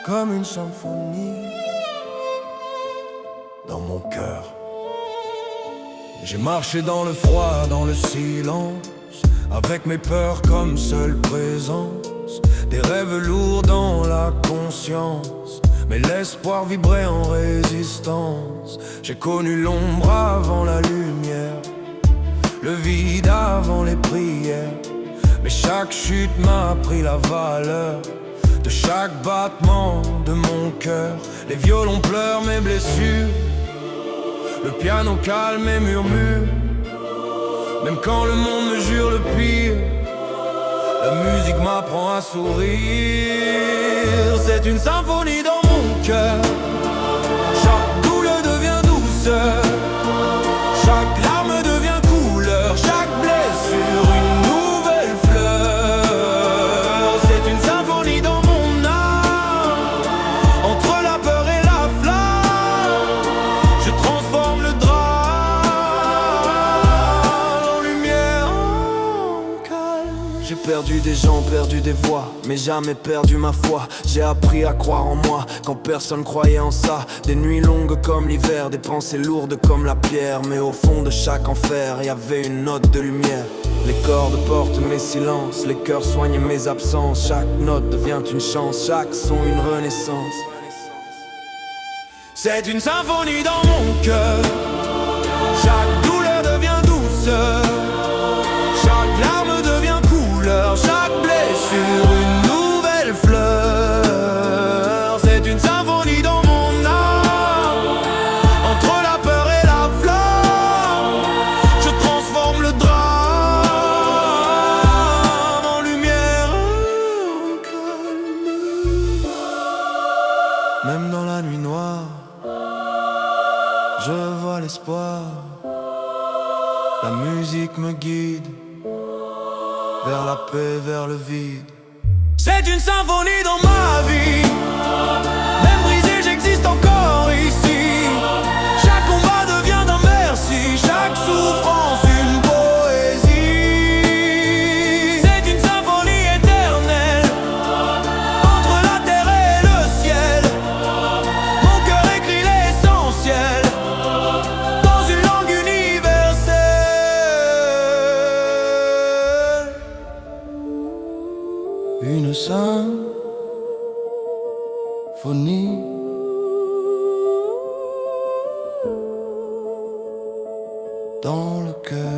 comme une symphonie dans mon cœur. J'ai marché dans le froid, dans le silence, avec mes peurs comme seule présence. Des rêves lourds dans la conscience, mais l'espoir vibrait en résistance. J'ai connu l'ombre avant la lumière, le vide avant les prières. Mais chaque chute m'a appris la valeur de chaque battement de mon cœur. Les violons pleurent mes blessures, le piano calme et murmure. Même quand le monde me jure le pire, la musique m'apprend à sourire. C'est une symphonie dans mon cœur. Chaque douleur devient douceur, chaque larme devient couleur, chaque blessure une nouvelle fleur. C'est une symphonie dans mon âme, entre la peur et la flamme. Je transforme le drame en lumière, en calme. J'ai perdu des gens, perdu des voix, mais jamais perdu ma foi. J'ai appris à croire en moi quand personne croyait en ça. Des nuits longues comme l'hiver, des pensées lourdes comme la pierre. Mais au fond de chaque enfer, y avait une note de lumière. Les cordes portent mes silences, les cœurs soignent mes absences. Chaque note devient une chance, chaque son une renaissance. C'est une symphonie dans mon cœur. Chaque douleur devient douceur, chaque larme devient couleur, chaque blessure une nouvelle fleur. C'est une symphonie dans mon âme, entre la peur et la flamme. Je transforme le drame en lumière, en calme. Même dans la nuit noire, je vois l'espoir. La musique me guide vers la paix, vers le vide. C'est une symphonie dans ma vie. Même brisé, j'existe encore ici. Chaque combat devient un merci, chaque souffrance une poésie. C'est une symphonie éternelle, entre la terre et le ciel. Mon cœur écrit l'essentiel dans une langue universelle. Une symphonie dans le cœur.